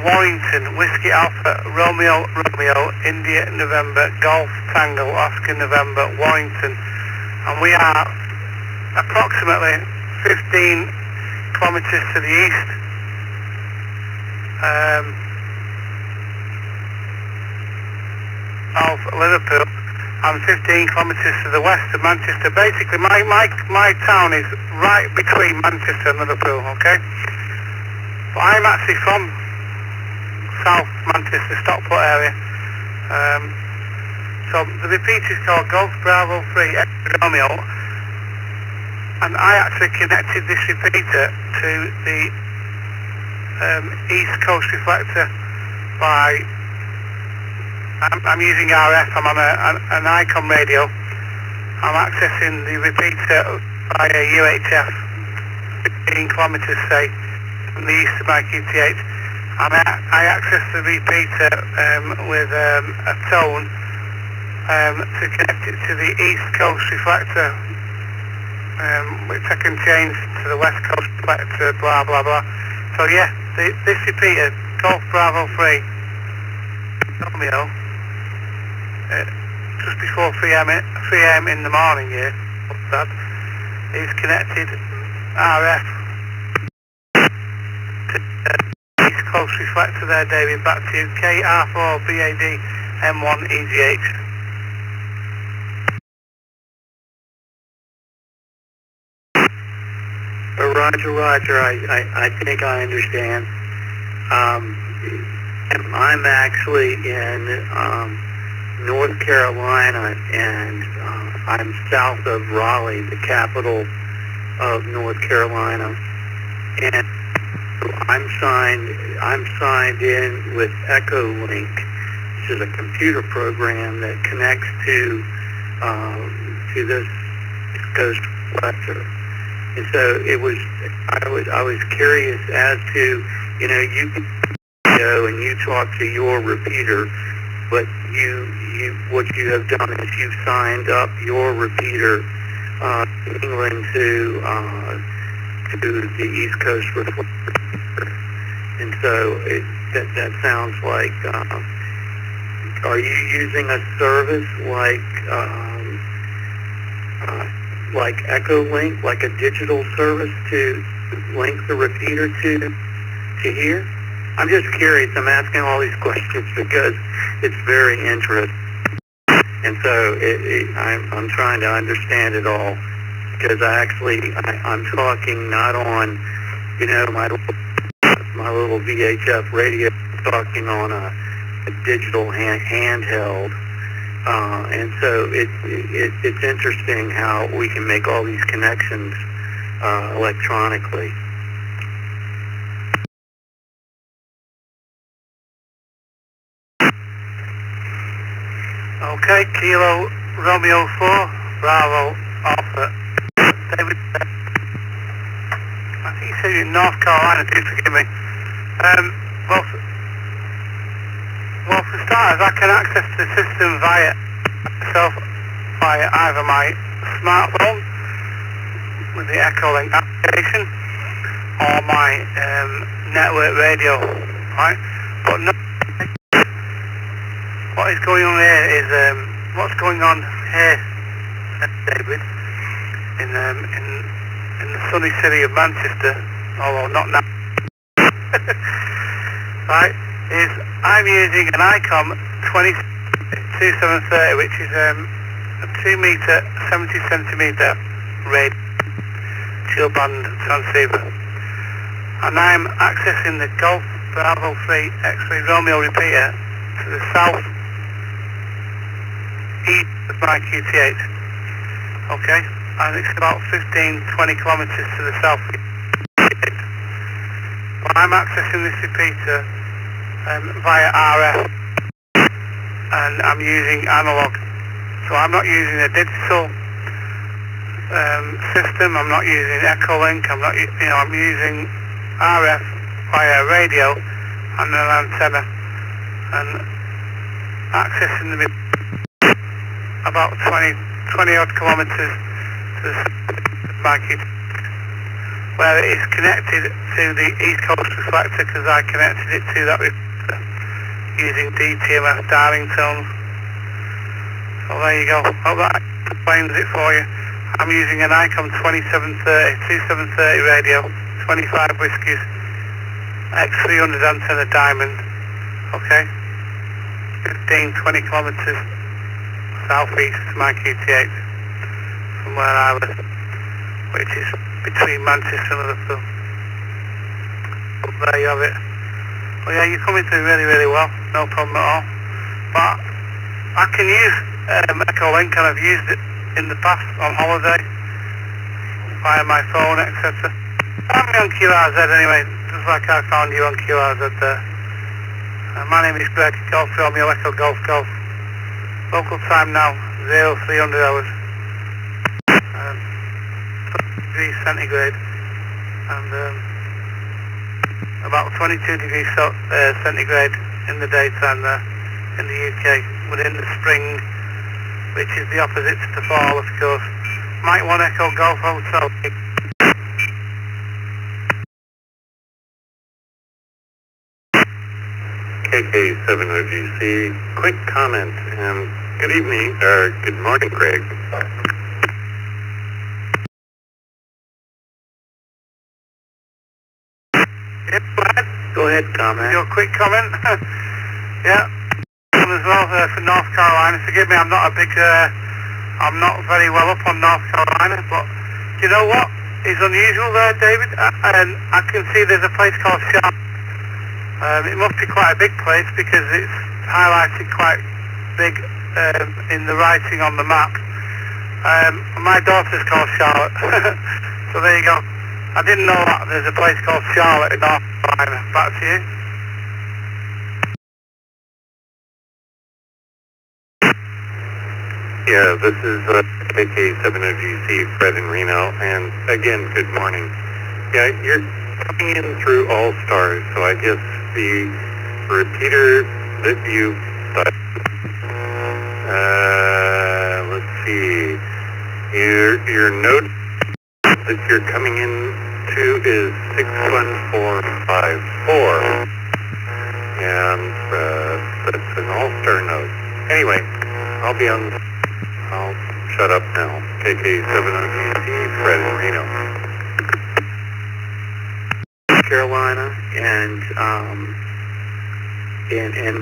Warrington, Whiskey Alpha, Romeo, Romeo, India, November, Golf, Tango, Oscar, November, Warrington. And we are approximately 15 kilometres to the east. Of Liverpool, and 15 kilometres to the west of Manchester. Basically, my town is right between Manchester and Liverpool, okay? But I'm actually from South Manchester, Stockport area. So the repeater is called Golf Bravo 3 X Romeo, and I actually connected this repeater to the East Coast Reflector by I'm using RF. I'm on an Icon radio. I'm accessing the repeater via UHF 15 kilometres, say, from the east of my QTH. And I access the repeater with a tone to connect it to the East Coast Reflector, which I can change to the West Coast Reflector, blah blah blah. So yeah, this repeater, Golf Bravo 3 Romeo, just before 3 a.m. in the morning here, that is connected RF to East Coast Reflector there, David. Back to you. KR4BAD M1EGH. Roger, I think I understand. I'm actually in North Carolina, and I'm south of Raleigh, the capital of North Carolina, and I'm signed in with EchoLink, which is a computer program that connects to this Coast Reflector. And so I was curious as to, you go and you talk to your repeater, but what you have done is you've signed up your repeater in England to the East Coast Reflector. And so that sounds like, are you using a service like EchoLink, like a digital service to link the repeater to here? I'm just curious. I'm asking all these questions because it's very interesting, and so I'm trying to understand it all, because I'm talking not on my little VHF radio, I'm talking on a digital handheld. And so it's interesting how we can make all these connections electronically. Okay, Kilo Romeo 4 Bravo Alpha. David, I think you said you're in North Carolina, please forgive me. Well, for starters, I can access the system via either my smartphone with the EchoLink application or my network radio, right? But no, what is going on here is what's going on here, David, in the sunny city of Manchester, although not now, right? Is I'm using an ICOM 2730, which is a 2 meter, 70 centimeter radio shield band transceiver, and I'm accessing the Golf Bravo 3 X-Ray Romeo repeater to the south east of my QTH. Okay, and it's about 15-20 kilometers to the south. But I'm accessing this repeater via RF, and I'm using analog, so I'm not using a digital system. I'm not using EchoLink. I'm using RF via radio and an antenna, and accessing them about 20 odd kilometers to the south of my QTH. where it is connected to the East Coast Reflector, because I connected it to that reflector using DTMF dialing tones. So there you go. Hope that explains it for you. I'm using an ICOM 2730 radio, 25 whiskies, X300 antenna diamond, okay, 15-20 kilometers southeast to my QT8 from where I live, which is between Manchester and Liverpool. But there you have it. Well, yeah, you're coming through really, really well, no problem at all. But I can use Echo Link, and I've used it in the past on holiday via my phone, etc. Find me on QRZ anyway, just like I found you on QRZ there. My name is Greg, Golf Romeo Echo Golf Golf. Local time now, 0300 hours. 20 degrees centigrade, and about 22 degrees centigrade in the daytime there in the UK. Within the spring, which is the opposite to the fall, of course. Mike 1 Echo Golf Hotel. KK7OGC, quick comment, and good evening, or good morning, Greg. Yep, go ahead. Go ahead, comment. Your quick comment. Yeah. As well for North Carolina. Forgive me, I'm not very well up on North Carolina, but do you know what is unusual there, David? And I can see there's a place called Charlotte. It must be quite a big place because it's highlighted quite big in the writing on the map. My daughter's called Charlotte, so there you go. I didn't know that there's a place called Charlotte in North Carolina. Back to you. Yeah, this is KK7OGC, Fred in Reno, and again, good morning. Yeah, you're coming in through All Stars, so I guess the repeater that you let's see, your note that you're coming in to is 61454, and that's an All Star note. Anyway, I'll shut up now. KK7OGC, Fred in Reno. Carolina, and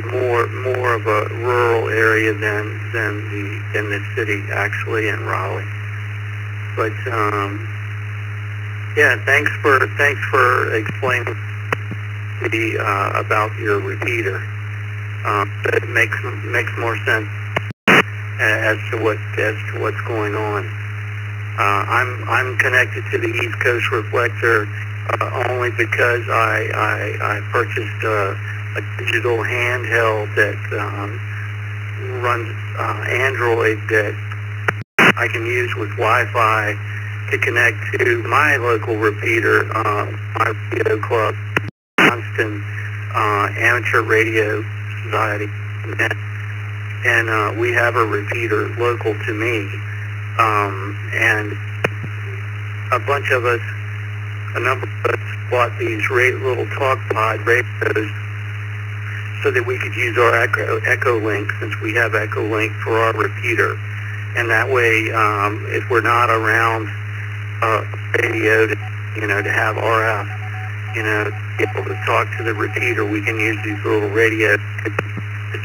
more of a rural area than the city actually in Raleigh. But yeah, thanks for explaining about your repeater. It makes more sense as to what's going on. I'm connected to the East Coast Reflector only because I purchased a digital handheld that runs Android that I can use with Wi-Fi to connect to my local repeater, my radio club, Constant Amateur Radio Society, and we have a repeater local to me, and a number of us bought these little talk pod radios so that we could use our Echo Link, since we have Echo Link for our repeater, and that way, if we're not around radio to have RF, be able to talk to the repeater, we can use these little radios to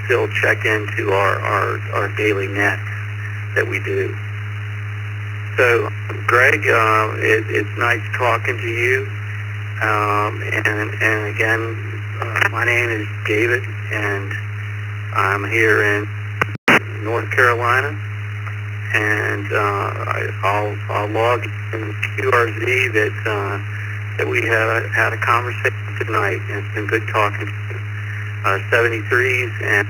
still check into our daily nets that we do. So, Greg, it's nice talking to you. And again, my name is David, and I'm here in North Carolina. And I'll log in QRZ that we had a conversation tonight, and it's been good talking to you. 73s and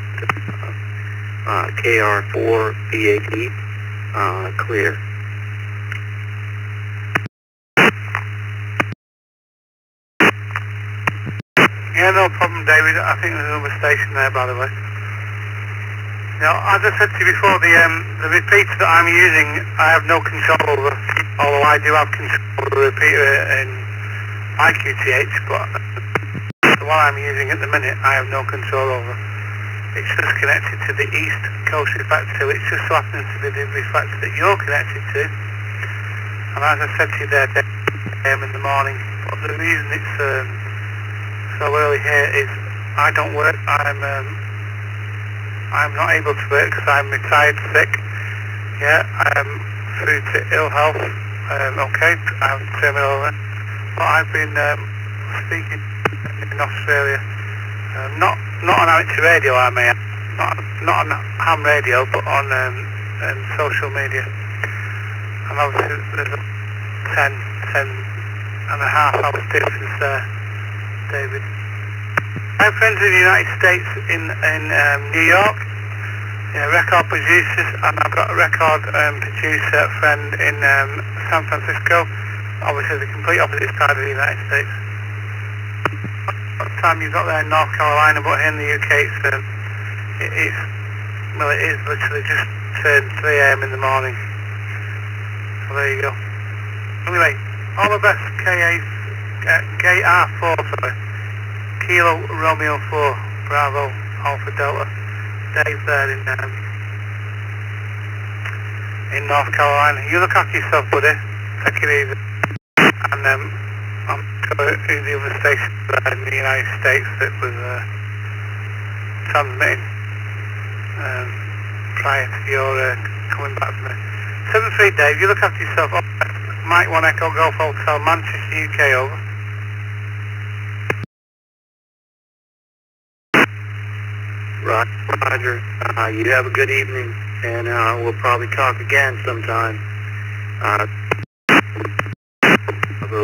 KR4 BAT clear. Yeah, no problem, David. I think there's another station there, by the way. Now, as I said to you before, the repeater that I'm using, I have no control over, although I do have control over the repeater in IQTH, but the one I'm using at the minute I have no control over. It's just connected to the East Coast Reflector, which just so happens to be the reflector that you're connected to. And as I said to you there, 10 AM in the morning, but the reason it's so early here is I don't work. I'm not able to work because I'm retired sick. Yeah, I'm through to ill health. Okay, I'm terminal illness. But I've been speaking in Australia. Not on amateur radio, I may add. Not on ham radio, but on social media. And obviously there's a 10 and a half hours difference there, David. I have friends in the United States in New York, record producers, and I've got a record producer friend in San Francisco, obviously the complete opposite side of the United States. What time you've got there in North Carolina, but here in the UK it is literally just turned 3 AM in the morning. So there you go. Anyway, all the best, KR4, sorry. Kilo Romeo 4, Bravo, Alpha Delta. Dave there in North Carolina. You look after yourself, buddy. Take it easy. And I'm going to the other station there in the United States that was transmitting prior to your coming back to me. 7-3 Dave, you look after yourself. Mike 1 Echo Golf Hotel, Manchester, UK, over. Roger. You have a good evening, and we'll probably talk again sometime.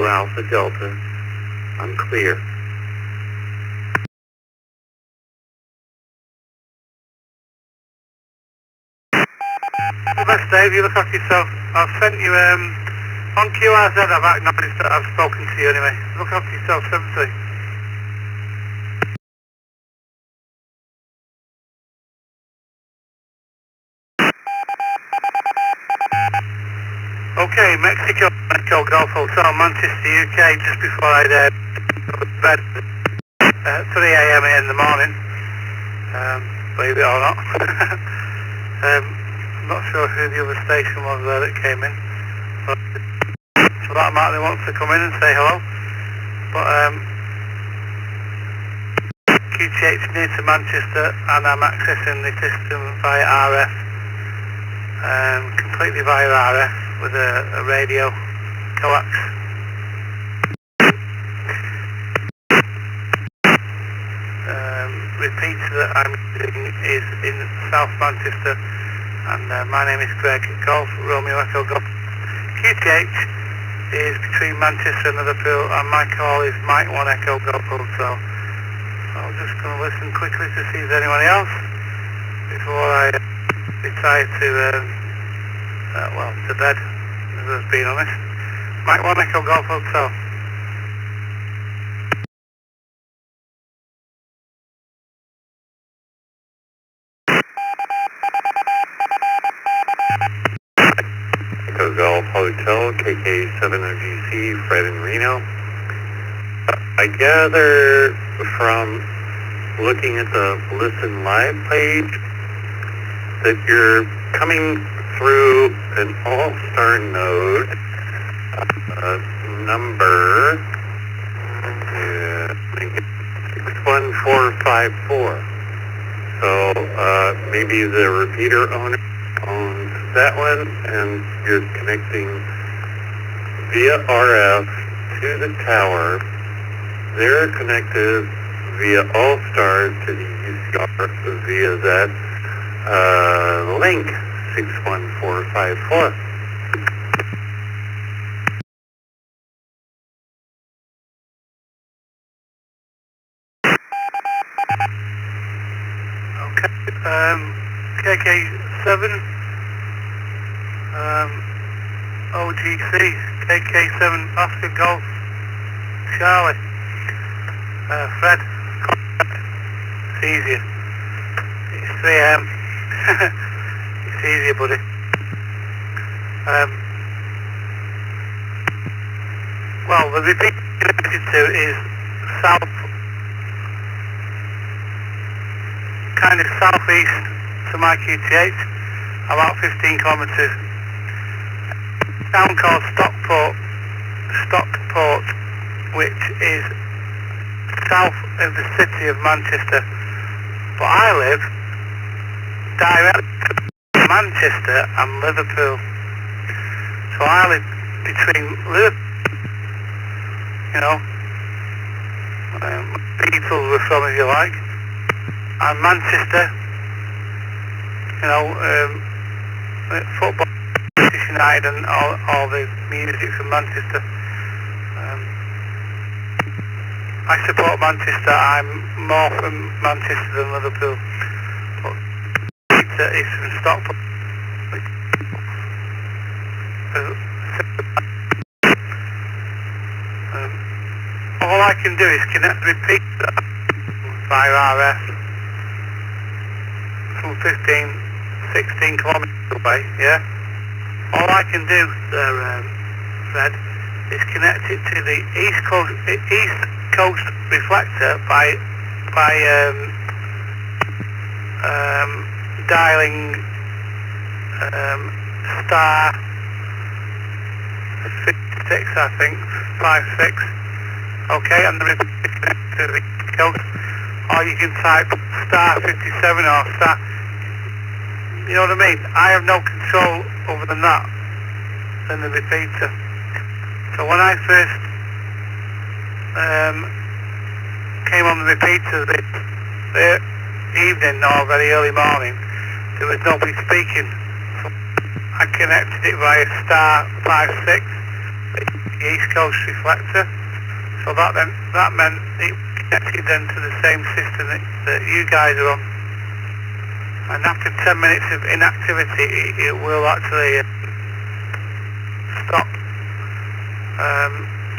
Alpha Delta, I'm clear. All the best, Dave. You look after yourself. I've sent you on QRZ. I've acknowledged that I've spoken to you anyway. Look after yourself, 7-3. Okay, Mexico Golf Hotel, Manchester, UK, just before I go to bed at 3 AM in the morning, believe it or not. I'm not sure who the other station was there that came in, but so that Martin wants to come in and say hello. But QTH near to Manchester, and I'm accessing the system via RF, completely via RF with a radio coax. Repeater that I'm using is in South Manchester, and my name is Greg, Golf Romeo Echo Golf. QTH is between Manchester and Liverpool, and my call is Mike 1 Echo Golf Hotel. So I'm just going to listen quickly to see if there's anyone else before I decide to to bed, as I've been honest. Mike 1 Echo Golf Hotel. Echo Golf Hotel, KK7OGC, Fred in Reno. I gather from looking at the Listen Live page that you're coming through an all-star node number 61454. So maybe the repeater owner owns that one, and you're connecting via RF to the tower. They're connected via All-Star to the ECR via that link 61454. Okay, KK7 OGC, KK7 Oscar Golf Charlie, Fred, it's easier, it's 3 AM, it's easier, buddy. Well, the repeater connected to is south, kind of southeast to my QTH, about 15 kilometres. A town called Stockport, which is south of the city of Manchester. But I live directly between Manchester and Liverpool. So I live between Liverpool, you know, people were from, if you like, and Manchester, you know, football, Manchester United and all the music from Manchester. I support Manchester. I'm more from Manchester than Liverpool. But it's from Stockport. All I can do is connect the repeater via RF from 16 kilometres away, yeah? All I can do there, Fred, is connect it to the East Coast Reflector by dialing star 56, I think, 56. Okay, and the repeater connected to the East Coast, or you can type star 57 or star. You know what I mean? I have no control over than that, than the repeater. So when I first came on the repeater this evening or very early morning, there was nobody speaking. So I connected it via star 56, the East Coast Reflector. So that meant it connected then to the same system that you guys are on. And after 10 minutes of inactivity, it will actually stop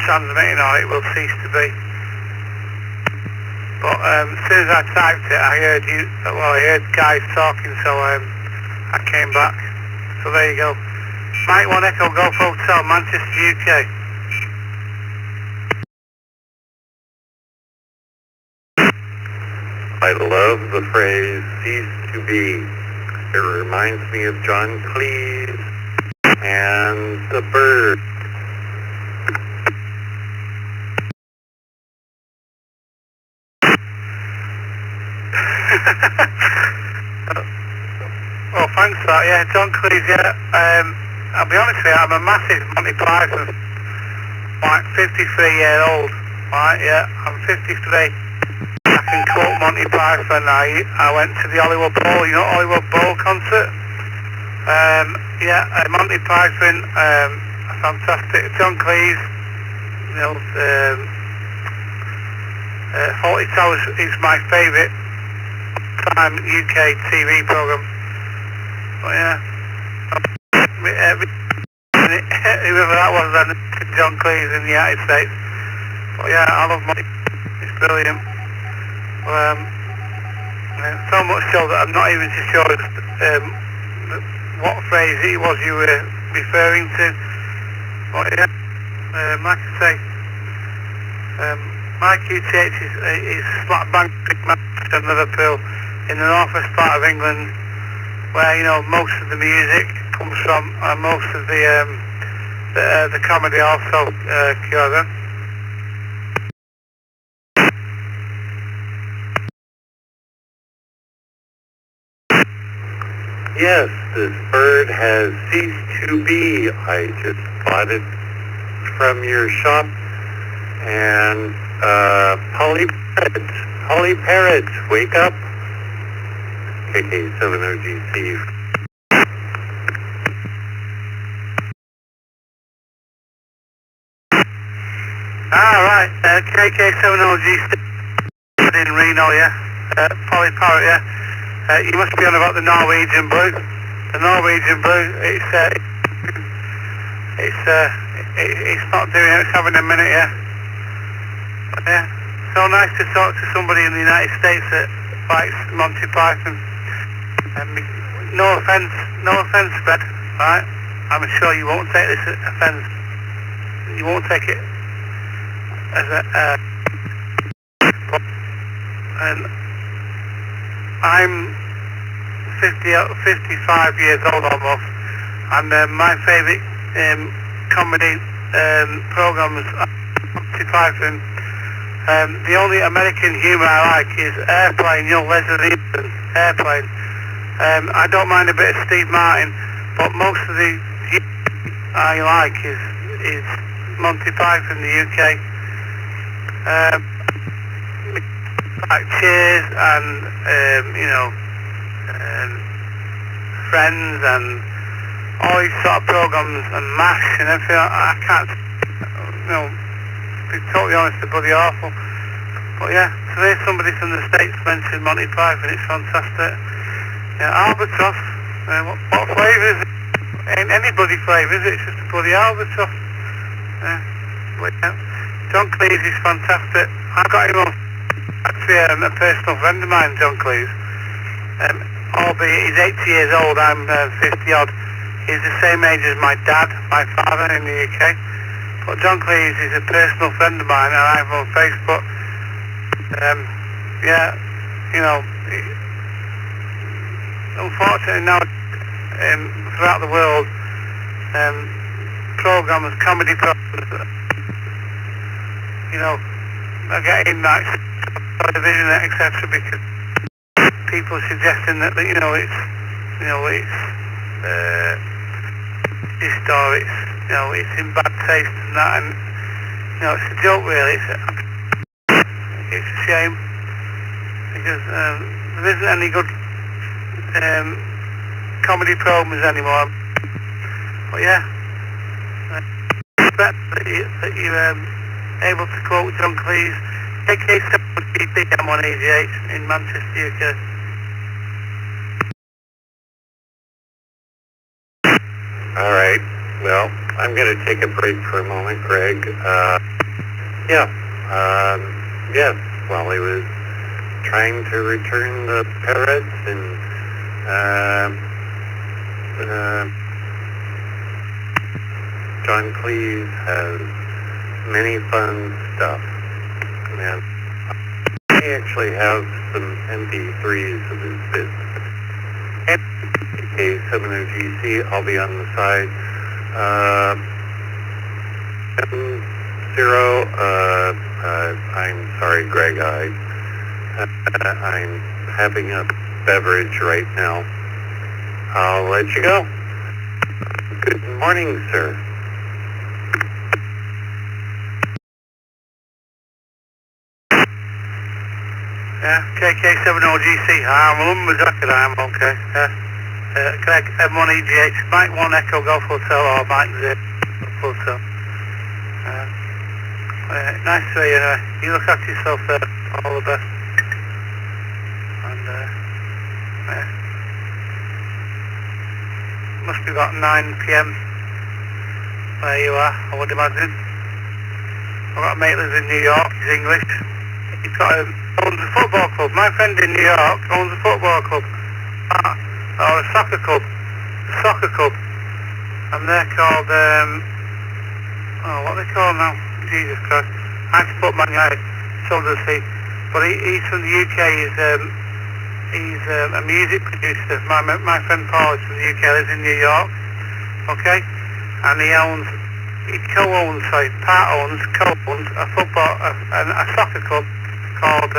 transmitting, or it will cease to be. But as soon as I typed it, I heard guys talking, so I came back. So there you go. Mike 1 Echo Golf Hotel, Manchester, UK. I love the phrase cease to be. It reminds me of John Cleese and the bird. Well, thanks for that. Yeah, John Cleese, yeah. I'll be honest with you, I'm a massive Monty Python, like 53-year-old. Right, yeah, I'm 53. I can quote Monty Python. I went to the Hollywood Bowl, you know, Hollywood Bowl concert. Monty Python, fantastic. John Cleese, you know, Fawlty Towers is my favourite time UK TV programme. But yeah, whoever that was then, John Cleese in the United States. But yeah, I love Monty. It's brilliant. So much so that I'm not even too sure what phrase it was you were referring to. But yeah, like I say, my QTH is slap bang Manchester, Liverpool, in the northwest part of England, where, you know, most of the music comes from, and most of the comedy also occurs in. Yes, this bird has ceased to be. I just bought it from your shop. And Polly Parrots, wake up. KK70GC. Right, KK70GC in Reno, yeah. Polly Parrot, yeah. You must be on about the Norwegian Blue. The Norwegian Blue, it's not doing it, it's having a minute, yeah. But yeah, so nice to talk to somebody in the United States that likes Monty Python. No offence, Fred, right? I'm sure you won't take this offence. You won't take it as a, and I'm 55 years old almost, and my favourite comedy programs are Monty Python. The only American humour I like is Airplane, Leslie Nielsen, Airplane. I don't mind a bit of Steve Martin, but most of the humour I like is Monty Python, the UK. Like Cheers and Friends and all these sort of programs and MASH and everything. I can't, to be totally honest, they're bloody awful. But yeah, so there's somebody from the States mentioned Monty Python. It's fantastic. Yeah, albatross. What flavour is it? Ain't any bloody flavour, is it? It's just a bloody albatross. But yeah, John Cleese is fantastic. I got him on. Actually, a personal friend of mine, John Cleese. Albeit he's 80 years old, I'm 50 odd. He's the same age as my dad, my father in the UK. But John Cleese is a personal friend of mine, and I'm on Facebook. Unfortunately now, throughout the world, comedy programs, are getting like television, etc. because people suggesting that it's just or it's in bad taste and that, and it's a joke really. It's a shame because there isn't any good comedy programs anymore. But yeah, I respect that you're able to quote John Cleese. AK-70 M188 in Manchester, UK. All right. Well, I'm going to take a break for a moment, Greg. Yes, while he was trying to return the parrots and John Cleese has many fun stuff. And I actually have some MP3s of his business. K70GC, I'll be on the side. I'm sorry, Greg, I'm having a beverage right now. I'll let you go. Good morning, sir. Yeah, KK70GC, I'm Lumberjacket, I'm okay. Yeah. Greg, M1EGH, Mike 1 Echo Golf Hotel or Mike 0 Golf Hotel. Nice to see you anyway. You look after yourself there, all the best. And must be about 9 PM where you are, I would imagine. I've got a mate lives in New York, he's English. He's owns a football club. My friend in New York owns a football club. Or a soccer club. And they're called, what are they called now? Jesus Christ. I have to put my name, so does he. But he's from the UK, he's a music producer. My friend Paul is from the UK, lives in New York. Okay? And he co-owns a football, a soccer club called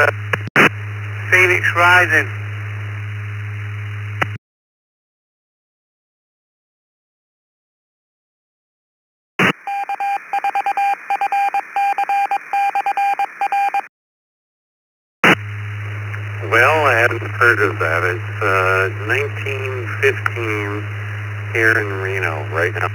Phoenix Rising. Well, I hadn't heard of that. It's 1915 here in Reno right now.